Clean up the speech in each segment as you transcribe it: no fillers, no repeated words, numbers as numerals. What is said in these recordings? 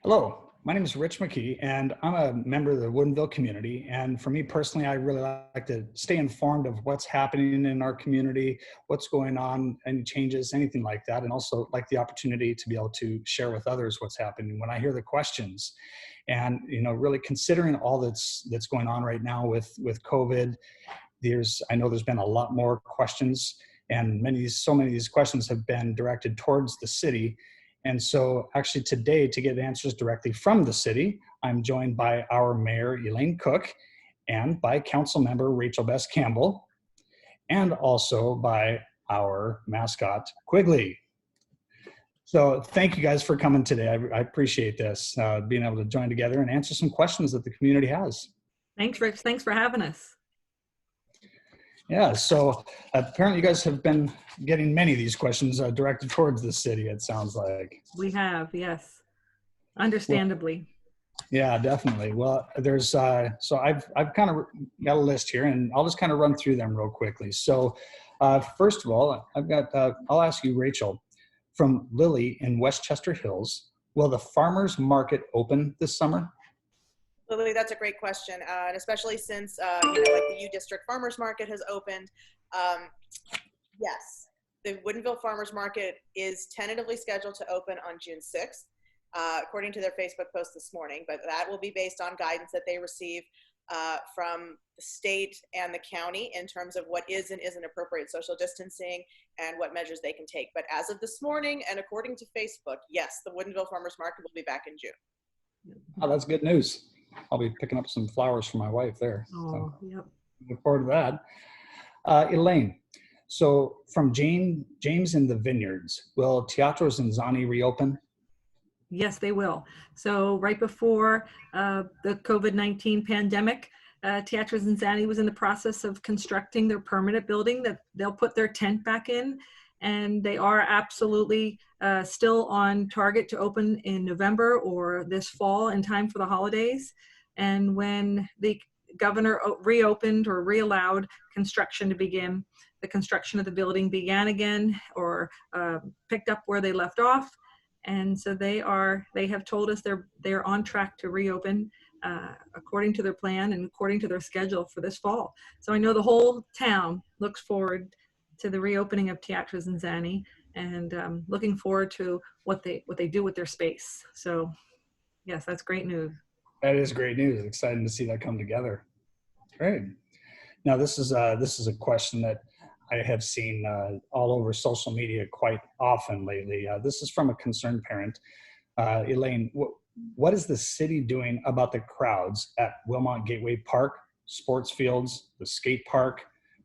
Hello, my name is Rich McKee, and I'm a member of the Woodinville community. And for me personally, I really like to stay informed of what's happening in our community, what's going on, any changes, anything like that. And also like the opportunity to be able to share with others what's happening when I hear the questions. And really considering all that's going on right now with COVID, I know there's been a lot more questions, and so many of these questions have been directed towards the city. And so actually today, to get answers directly from the city, I'm joined by our mayor, Elaine Cook, and by Councilmember Rachel Best-Campbell, and also by our mascot, Quigley. So thank you guys for coming today. I appreciate this, being able to join together and answer some questions that the community has. Thanks, Rich. Thanks for having us. Yeah, so apparently you guys have been getting many of these questions directed towards the city, it sounds like. We have, yes, understandably. Well, yeah, definitely. Well, there's, so I've kind of got a list here, and I'll just kind of run through them real quickly. So first of all, I'll ask you, Rachel, from Lily in Westchester Hills, will the farmer's market open this summer? Lily, that's a great question, and especially since like the U District Farmers Market has opened. Yes, the Woodinville Farmers Market is tentatively scheduled to open on June 6th, according to their Facebook post this morning, but that will be based on guidance that they receive from the state and the county in terms of what is and isn't appropriate social distancing and what measures they can take. But as of this morning, and according to Facebook, yes, the Woodinville Farmers Market will be back in June. Oh, that's good news. I'll be picking up some flowers for my wife there. Oh, so yep. Look forward to that. Elaine, so from James in the Vineyards, will Teatro Zinzanni reopen? Yes, they will. So right before the COVID-19 pandemic, Teatro Zinzanni was in the process of constructing their permanent building that they'll put their tent back in. And they are absolutely still on target to open in November or this fall in time for the holidays. And when the governor reopened or reallowed construction to begin, the construction of the building began again or picked up where they left off. And so they have told us they're on track to reopen according to their plan and according to their schedule for this fall. So I know the whole town looks forward to the reopening of Teatro Zinzanni, and looking forward to what they do with their space. So yes, that's great news. That is great news. Exciting to see that come together. Great. Now this is a question that I have seen all over social media quite often lately. This is from a concerned parent. Elaine, what is the city doing about the crowds at Wilmot Gateway Park, sports fields, the skate park,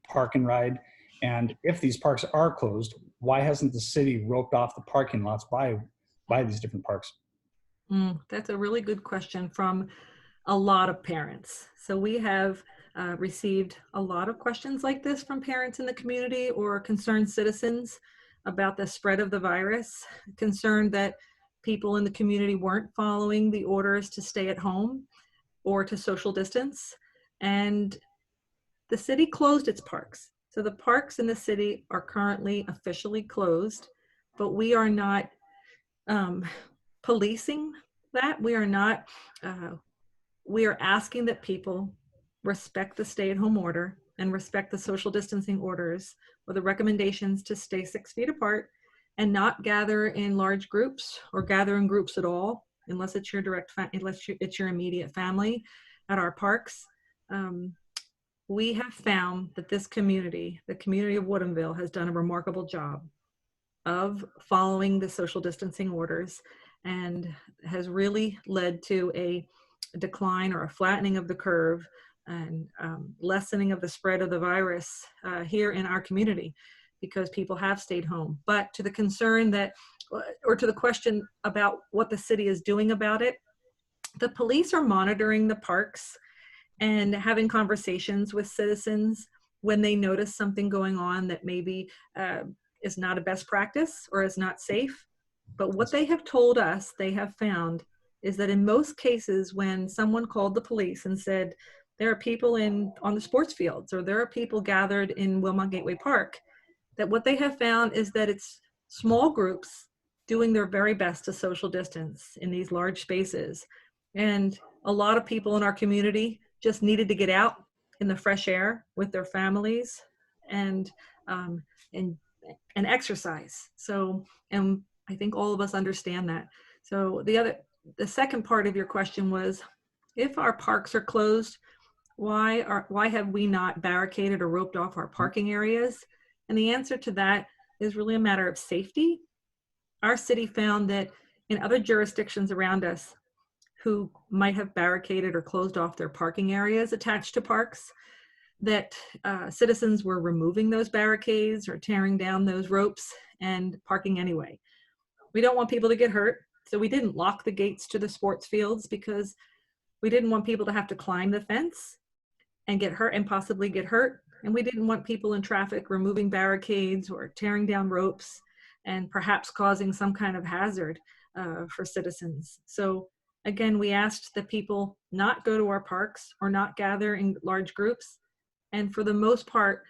park and ride? And if these parks are closed, why hasn't the city roped off the parking lots by these different parks? That's a really good question from a lot of parents. So we have received a lot of questions like this from parents in the community or concerned citizens about the spread of the virus, concerned that people in the community weren't following the orders to stay at home or to social distance. And the city closed its parks. So the parks in the city are currently officially closed, but we are not policing that. We are not, we are asking that people respect the stay-at-home order and respect the social distancing orders or the recommendations to stay 6 feet apart and not gather in large groups or gather in groups at all, unless it's your it's your immediate family at our parks. We have found that this community, the community of Woodinville, has done a remarkable job of following the social distancing orders and has really led to a decline or a flattening of the curve and lessening of the spread of the virus here in our community because people have stayed home. But to the concern that, or to the question about what the city is doing about it, the police are monitoring the parks and having conversations with citizens when they notice something going on that maybe is not a best practice or is not safe. But what they have told us, they have found, is that in most cases when someone called the police and said, there are people on the sports fields or there are people gathered in Wilmot Gateway Park, that what they have found is that it's small groups doing their very best to social distance in these large spaces. And a lot of people in our community just needed to get out in the fresh air with their families and exercise. So, and I think all of us understand that. So the second part of your question was, if our parks are closed, why have we not barricaded or roped off our parking areas? And the answer to that is really a matter of safety. Our city found that in other jurisdictions around us who might have barricaded or closed off their parking areas attached to parks, that citizens were removing those barricades or tearing down those ropes and parking anyway. We don't want people to get hurt, so we didn't lock the gates to the sports fields because we didn't want people to have to climb the fence and get hurt and possibly get hurt. And we didn't want people in traffic removing barricades or tearing down ropes and perhaps causing some kind of hazard for citizens. So again, we asked that people not go to our parks or not gather in large groups. And for the most part,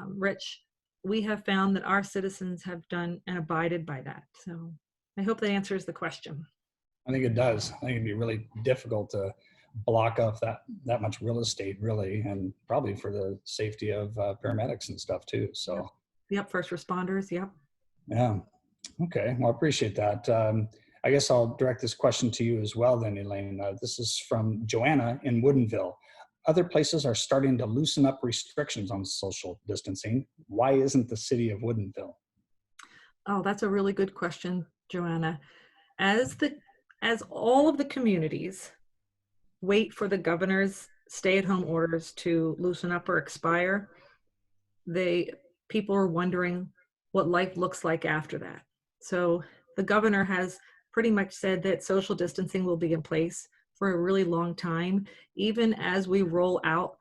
Rich, we have found that our citizens have done and abided by that. So I hope that answers the question. I think it does. I think it'd be really difficult to block off that much real estate, really, and probably for the safety of paramedics and stuff too. So yep, first responders. Yep. Yeah. Okay. Well, I appreciate that. I guess I'll direct this question to you as well then, Elaine. This is from Joanna in Woodinville. Other places are starting to loosen up restrictions on social distancing. Why isn't the city of Woodinville? Oh, that's a really good question, Joanna. As all of the communities wait for the governor's stay-at-home orders to loosen up or expire, people are wondering what life looks like after that. So the governor has pretty much said that social distancing will be in place for a really long time, even as we roll out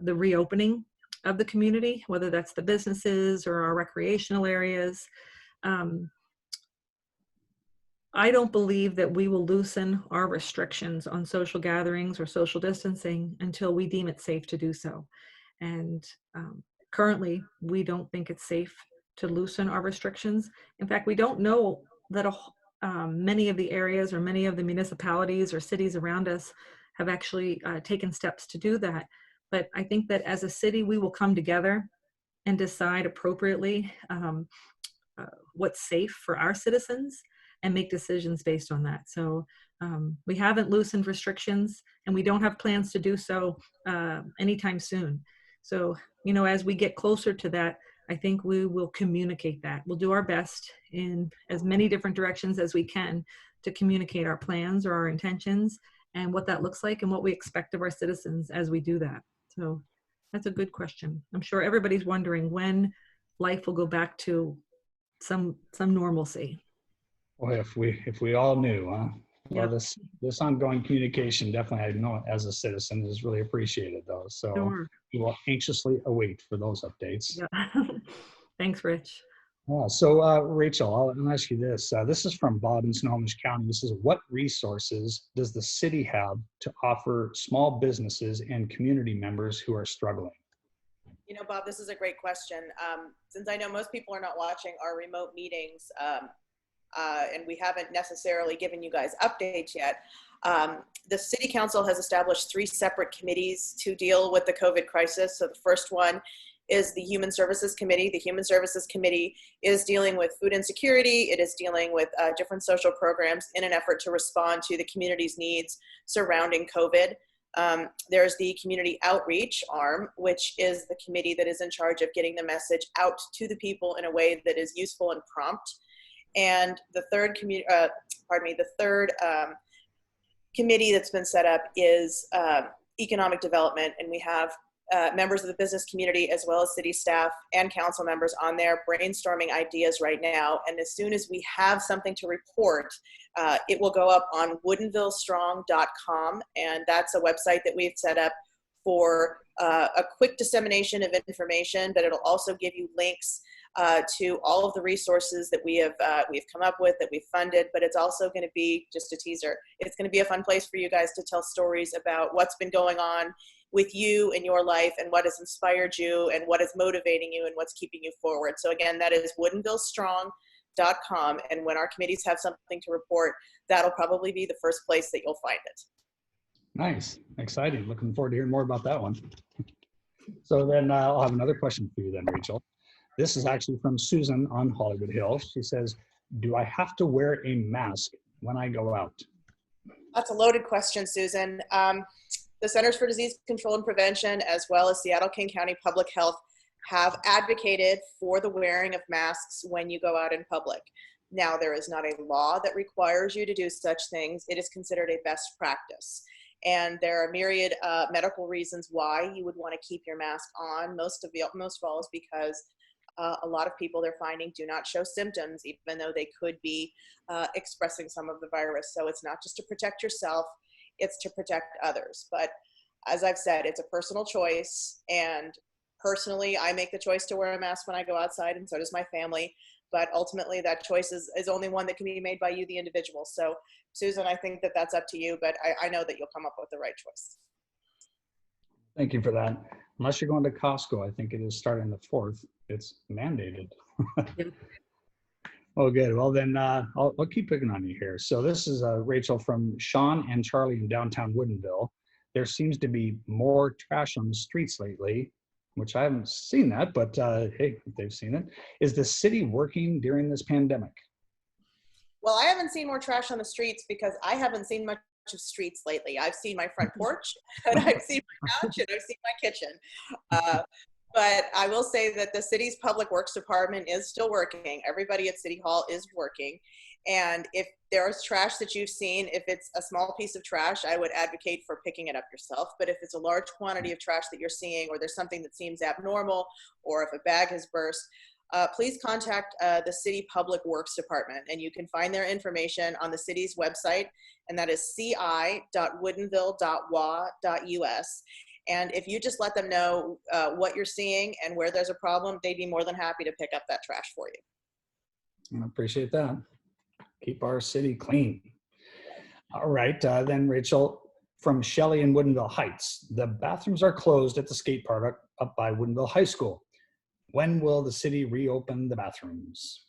the reopening of the community, whether that's the businesses or our recreational areas. I don't believe that we will loosen our restrictions on social gatherings or social distancing until we deem it safe to do so. And currently, we don't think it's safe to loosen our restrictions. In fact, we don't know that many of the areas or many of the municipalities or cities around us have actually taken steps to do that. But I think that as a city, we will come together and decide appropriately what's safe for our citizens and make decisions based on that. So we haven't loosened restrictions, and we don't have plans to do so anytime soon. So, you know, as we get closer to that, I think we will communicate that. We'll do our best in as many different directions as we can to communicate our plans or our intentions and what that looks like and what we expect of our citizens as we do that. So that's a good question. I'm sure everybody's wondering when life will go back to some normalcy. Well, if we all knew, huh? Yep. Well, this ongoing communication, definitely, I know as a citizen, is really appreciated, though. So Sure. we will anxiously await for those updates. Yeah. Thanks, Rich. So Rachel, I'll ask you this. This is from Bob in Snohomish County. This is, what resources does the city have to offer small businesses and community members who are struggling? You know, Bob, this is a great question. Since I know most people are not watching our remote meetings, and we haven't necessarily given you guys updates yet, the City Council has established 3 separate committees to deal with the COVID crisis. So the first one is the Human Services Committee. The Human Services Committee is dealing with food insecurity. It is dealing with different social programs in an effort to respond to the community's needs surrounding COVID. There's the Community Outreach arm, which is the committee that is in charge of getting the message out to the people in a way that is useful and prompt. And the third committee that's been set up is economic development, and we have members of the business community as well as city staff and council members on there brainstorming ideas right now. And as soon as we have something to report, it will go up on woodinvillestrong.com, and that's a website that we've set up for a quick dissemination of information, but it'll also give you links to all of the resources that we've come up with, that we've funded. But it's also going to be, just a teaser, it's going to be a fun place for you guys to tell stories about what's been going on with you in your life and what has inspired you and what is motivating you and what's keeping you forward. So again, that is woodinvillestrong.com. councilmembers.com. And when our committees have something to report, that'll probably be the first place that you'll find it. Nice, exciting. Looking forward to hearing more about that one. So then I'll have another question for you then, Rachel. This is actually from Susan on Hollywood Hill. She says, do I have to wear a mask when I go out? That's a loaded question, Susan. The Centers for Disease Control and Prevention, as well as Seattle-King County Public Health, have advocated for the wearing of masks when you go out in public. Now, there is not a law that requires you to do such things. It is considered a best practice. And there are myriad medical reasons why you would want to keep your mask on. Most of all is because a lot of people they're finding do not show symptoms, even though they could be expressing some of the virus. So it's not just to protect yourself, it's to protect others. But as I've said, it's a personal choice. And personally, I make the choice to wear a mask when I go outside, and so does my family. But ultimately, that choice is only one that can be made by you, the individual. So, Susan, I think that that's up to you, but I know that you'll come up with the right choice. Thank you for that. Unless you're going to Costco, I think it is starting the 4th. It's mandated. Oh, good. Well, then I'll keep picking on you here. So this is Rachel from Sean and Charlie in downtown Woodinville. There seems to be more trash on the streets lately, which I haven't seen that, but hey, they've seen it. Is the city working during this pandemic? Well, I haven't seen more trash on the streets because I haven't seen much of streets lately. I've seen my front porch, and I've seen my couch, and I've seen my kitchen. But I will say that the city's public works department is still working. Everybody at City Hall is working. And if there's trash that you've seen, if it's a small piece of trash, I would advocate for picking it up yourself. But if it's a large quantity of trash that you're seeing, or there's something that seems abnormal, or if a bag has burst, please contact the City Public Works Department. And you can find their information on the city's website, and that is ci.woodinville.wa.us. And if you just let them know what you're seeing and where there's a problem, they'd be more than happy to pick up that trash for you. I appreciate that. Keep our city clean. All right, then Rachel, from Shelley in Woodinville Heights, the bathrooms are closed at the skate park up by Woodinville High School. When will the city reopen the bathrooms?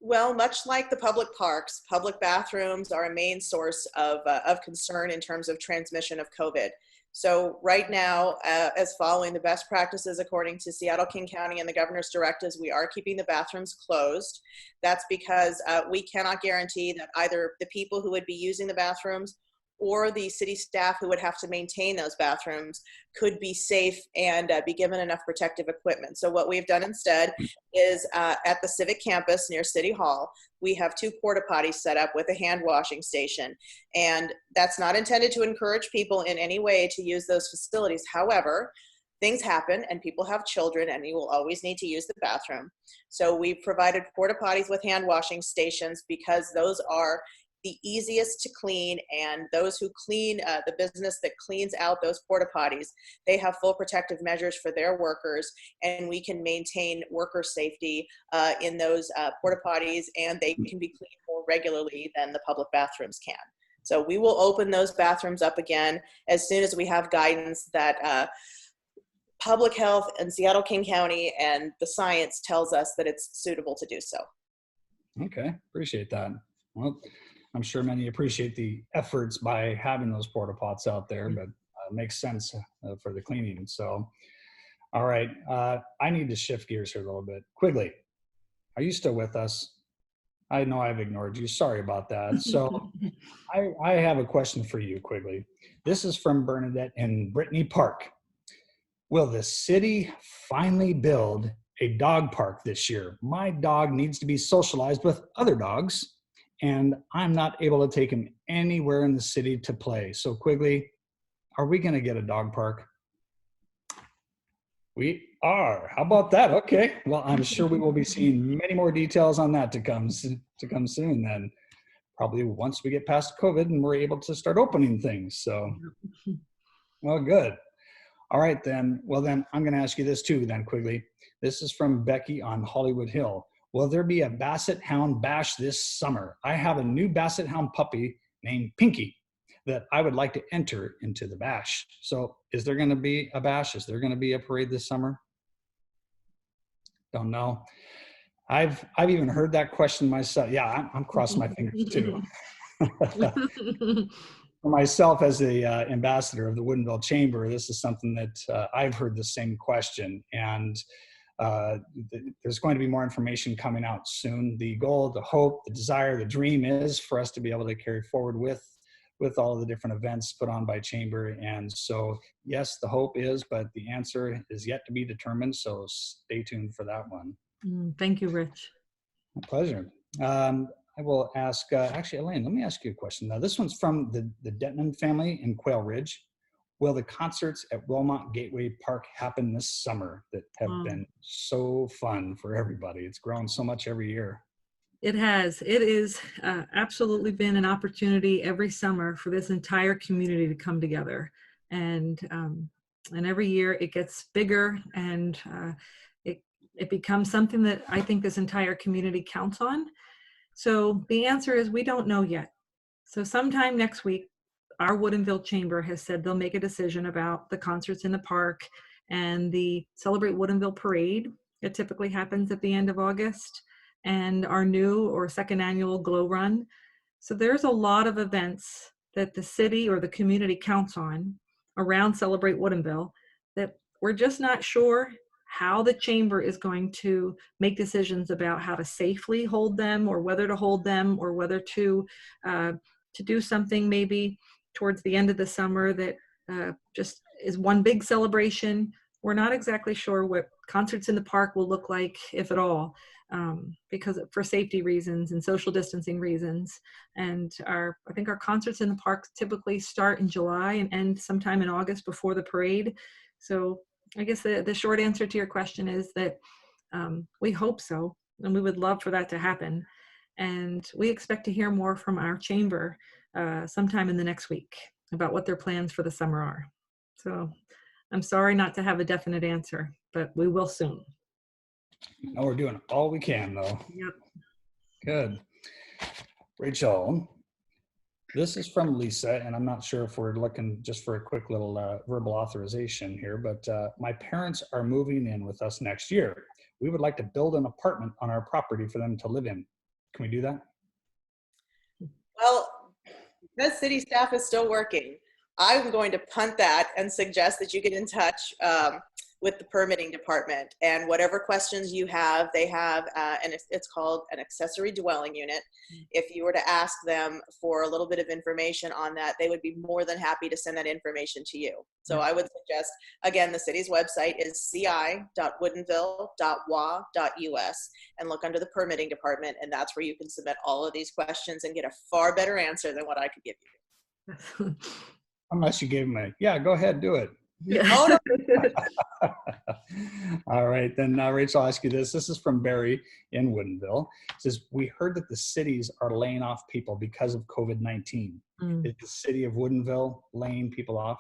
Well, much like the public parks, public bathrooms are a main source of concern in terms of transmission of COVID. So right now, as following the best practices according to Seattle-King County and the governor's directives, we are keeping the bathrooms closed. That's because we cannot guarantee that either the people who would be using the bathrooms or the city staff who would have to maintain those bathrooms could be safe and be given enough protective equipment. So what we've done instead is at the Civic Campus near City Hall, we have 2 porta potties set up with a hand washing station. And that's not intended to encourage people in any way to use those facilities. However, things happen and people have children and you will always need to use the bathroom. So we've provided porta potties with hand washing stations because those are the easiest to clean, and those who clean, the business that cleans out those porta potties, they have full protective measures for their workers, and we can maintain worker safety in those porta potties, and they can be cleaned more regularly than the public bathrooms can. So we will open those bathrooms up again as soon as we have guidance that public health and Seattle-King County and the science tells us that it's suitable to do so. Okay, appreciate that. Well, I'm sure many appreciate the efforts by having those porta pots out there, but it makes sense for the cleaning. So, all right, I need to shift gears here a little bit. Quigley, are you still with us? I know I've ignored you. Sorry about that. So I have a question for you, Quigley. This is from Bernadette in Brittany Park. Will the city finally build a dog park this year? My dog needs to be socialized with other dogs, and I'm not able to take him anywhere in the city to play. So Quigley, are we gonna get a dog park? We are. How about that? Okay. Well, I'm sure we will be seeing many more details on that to come soon then. Probably once we get past COVID and we're able to start opening things. So, well, good. All right then. Well then, I'm gonna ask you this too then, Quigley. This is from Becky on Hollywood Hill. Will there be a Basset Hound Bash this summer? I have a new Basset Hound puppy named Pinky that I would like to enter into the bash. So is there going to be a bash? Is there going to be a parade this summer? Don't know. I've even heard that question myself. Yeah, I'm crossing my fingers too. For myself, as the ambassador of the Woodinville Chamber, this is something that I've heard the same question, and there's going to be more information coming out soon. The goal, the hope, the desire, the dream is for us to be able to carry forward with all of the different events put on by Chamber. And so, yes, the hope is, but the answer is yet to be determined. So stay tuned for that one. Thank you, Rich. My pleasure. I will ask, actually, Elaine, let me ask you a question. Now, this one's from the Detman family in Quail Ridge. Will the concerts at Wilmot Gateway Park happen this summer that have been so fun for everybody? It's grown so much every year. It has. It is absolutely been an opportunity every summer for this entire community to come together. And every year it gets bigger, and it becomes something that I think this entire community counts on. So the answer is we don't know yet. So sometime next week, our Woodinville Chamber has said they'll make a decision about the concerts in the park and the Celebrate Woodinville Parade. It typically happens at the end of August, and our new or second annual Glow Run. So there's a lot of events that the city or the community counts on around Celebrate Woodinville that we're just not sure how the chamber is going to make decisions about how to safely hold them, or whether to hold them, or whether to do something maybe towards the end of the summer that just is one big celebration. We're not exactly sure what concerts in the park will look like, if at all, because for safety reasons and social distancing reasons. And I think our concerts in the park typically start in July and end sometime in August before the parade. So I guess the short answer to your question is that we hope so, and we would love for that to happen. And we expect to hear more from our chamber sometime in the next week about what their plans for the summer are. So I'm sorry not to have a definite answer, but we will soon. No, we're doing all we can, though. Yep. Good. Rachel, this is from Lisa, and I'm not sure if we're looking just for a quick little verbal authorization here, but my parents are moving in with us next year. We would like to build an apartment on our property for them to live in. Can we do that? Well, because city staff is still working, I'm going to punt that and suggest that you get in touch with the permitting department, and whatever questions you have, they have, and it's called an accessory dwelling unit. If you were to ask them for a little bit of information on that, they would be more than happy to send that information to you. So I would suggest, again, the city's website is ci.woodinville.wa.us, and look under the permitting department, and that's where you can submit all of these questions and get a far better answer than what I could give you. Unless you gave them a, yeah, go ahead, do it. Yeah. Oh, no. All right, then Rachel, I'll ask you this. This is from Barry in Woodinville. It says, we heard that the cities are laying off people because of COVID-19. Is the city of Woodinville laying people off?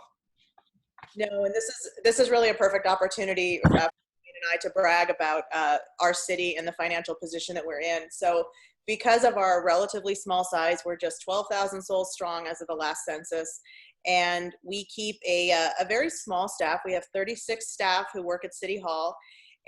No, and this is really a perfect opportunity for Elaine and I to brag about our city and the financial position that we're in. So because of our relatively small size, we're just 12,000 souls strong as of the last census. And we keep a very small staff. We have 36 staff who work at City Hall,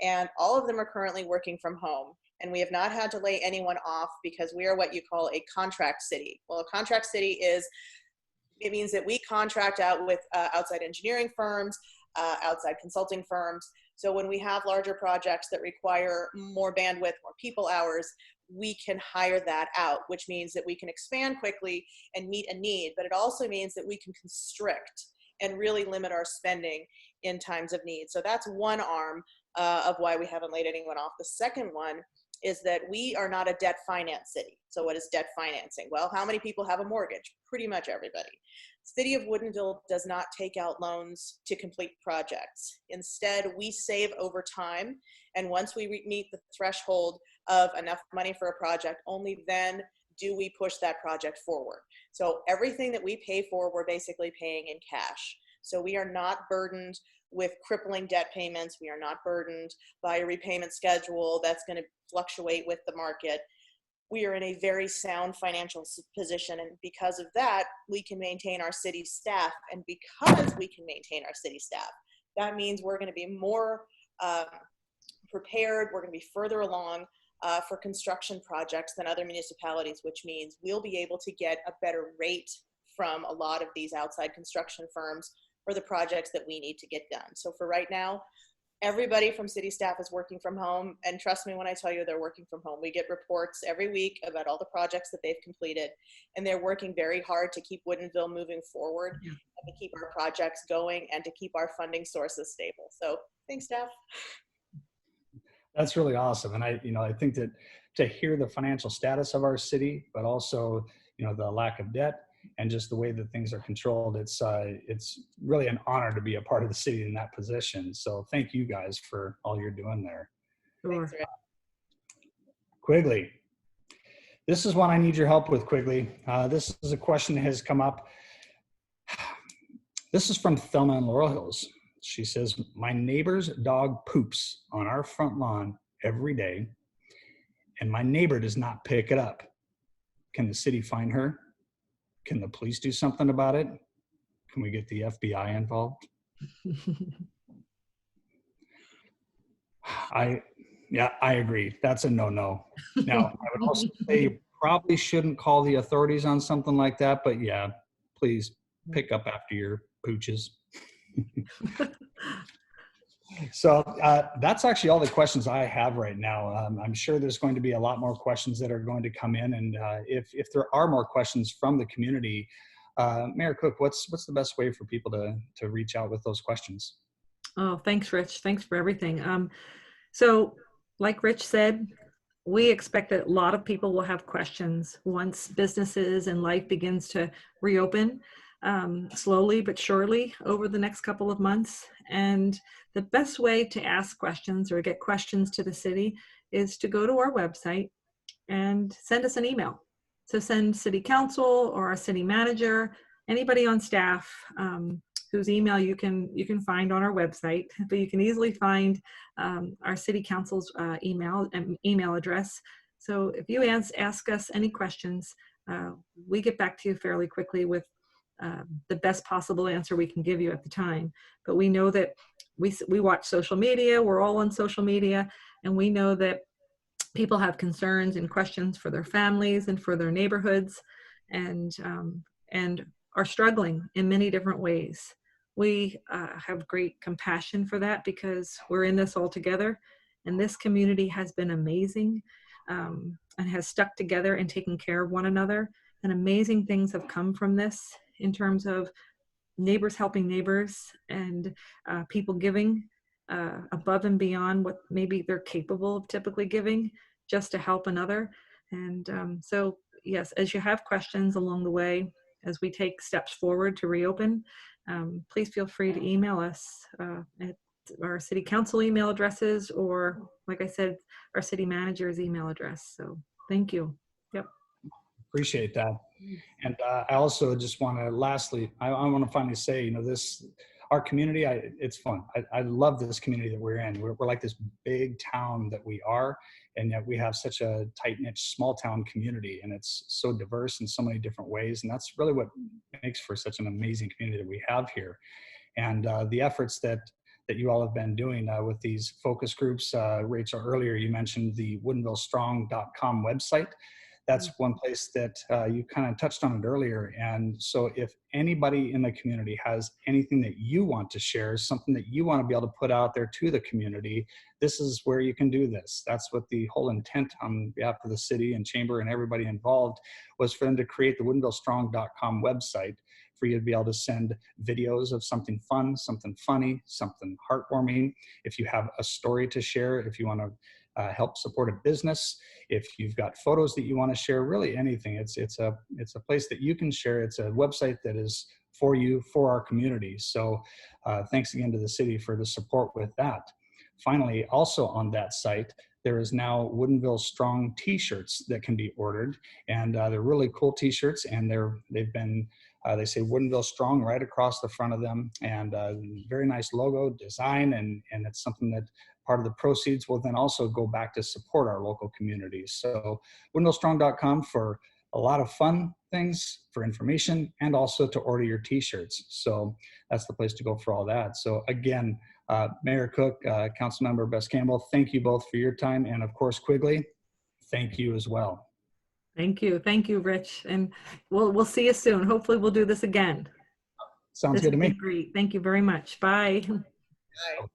and all of them are currently working from home. And we have not had to lay anyone off because we are what you call a contract city. Well, a contract city it means that we contract out with outside engineering firms, outside consulting firms. So when we have larger projects that require more bandwidth, more people hours, we can hire that out, which means that we can expand quickly and meet a need. But it also means that we can constrict and really limit our spending in times of need. So that's one arm of why we haven't laid anyone off. The second one is that we are not a debt finance city. So what is debt financing? Well, how many people have a mortgage? Pretty much everybody. City of Woodinville does not take out loans to complete projects. Instead, we save over time. And once we meet the threshold of enough money for a project, only then do we push that project forward. So everything that we pay for, we're basically paying in cash. So we are not burdened with crippling debt payments. We are not burdened by a repayment schedule that's going to fluctuate with the market. We are in a very sound financial position, and because of that, we can maintain our city staff. And because we can maintain our city staff, that means we're going to be more prepared. We're going to be further along for construction projects than other municipalities, which means we'll be able to get a better rate from a lot of these outside construction firms for the projects that we need to get done. So for right now, everybody from city staff is working from home, and trust me when I tell you they're working from home. We get reports every week about all the projects that they've completed, and they're working very hard to keep Woodinville moving forward and to keep our projects going and to keep our funding sources stable. So thanks, staff. That's really awesome. And I think that to hear the financial status of our city, but also, the lack of debt and just the way that things are controlled, it's really an honor to be a part of the city in that position. So thank you guys for all you're doing there. Sure. Thanks, Rick. Quigley, this is one I need your help with, Quigley. This is a question that has come up. This is from Thelma in Laurel Hills. She says, my neighbor's dog poops on our front lawn every day, and my neighbor does not pick it up. Can the city find her? Can the police do something about it? Can we get the FBI involved? I agree. That's a no-no. Now, I would also say you probably shouldn't call the authorities on something like that, but yeah, please pick up after your pooches. So that's actually all the questions I have right now. I'm sure there's going to be a lot more questions that are going to come in, and if there are more questions from the community, Mayor Cook, what's the best way for people to reach out with those questions? Oh, thanks, Rich. Thanks for everything. So like Rich said, we expect that a lot of people will have questions once businesses and life begins to reopen. Slowly but surely over the next couple of months. And the best way to ask questions or get questions to the city is to go to our website and send us an email. So send city council or our city manager, anybody on staff whose email you can find on our website, but you can easily find our city council's email address. So if you ask us any questions, we get back to you fairly quickly with the best possible answer we can give you at the time. But we know that we watch social media, we're all on social media, and we know that people have concerns and questions for their families and for their neighborhoods, and are struggling in many different ways. We have great compassion for that because we're in this all together, and this community has been amazing and has stuck together and taken care of one another, and amazing things have come from this in terms of neighbors helping neighbors and people giving above and beyond what maybe they're capable of typically giving just to help another. And so yes, as you have questions along the way, as we take steps forward to reopen, please feel free to email us at our city council email addresses, or like I said, our city manager's email address. So thank you. Yep. Appreciate that. And I also just want to, lastly, I want to finally say, our community, it's fun. I love this community that we're in. We're like this big town that we are, and yet we have such a tight-knit small town community, and it's so diverse in so many different ways. And that's really what makes for such an amazing community that we have here. And the efforts that you all have been doing with these focus groups, Rachel, earlier you mentioned the WoodinvilleStrong.com website. That's one place that you kind of touched on it earlier. And so if anybody in the community has anything that you want to share, something that you want to be able to put out there to the community, this is where you can do this. That's what the whole intent on behalf of the city and chamber and everybody involved was, for them to create the WoodinvilleStrong.com website for you to be able to send videos of something fun, something funny, something heartwarming. If you have a story to share, if you want to help support a business, if you've got photos that you want to share, really anything. It's a place that you can share. It's a website that is for you, for our community. So thanks again to the city for the support with that. Finally, also on that site, there is now Woodinville Strong t-shirts that can be ordered, and they're really cool t-shirts, and they've been they say Woodinville Strong right across the front of them, and very nice logo design, and it's something that part of the proceeds will then also go back to support our local communities. So WoodinvilleStrong.com for a lot of fun things, for information, and also to order your t-shirts. So that's the place to go for all that. So again, Mayor Cook, Councilmember Best-Campbell, thank you both for your time. And of course, Quigley, thank you as well. Thank you. Thank you, Rich. And we'll see you soon. Hopefully we'll do this again. Sounds This good to has me. been great. Thank you very much. Bye. Bye.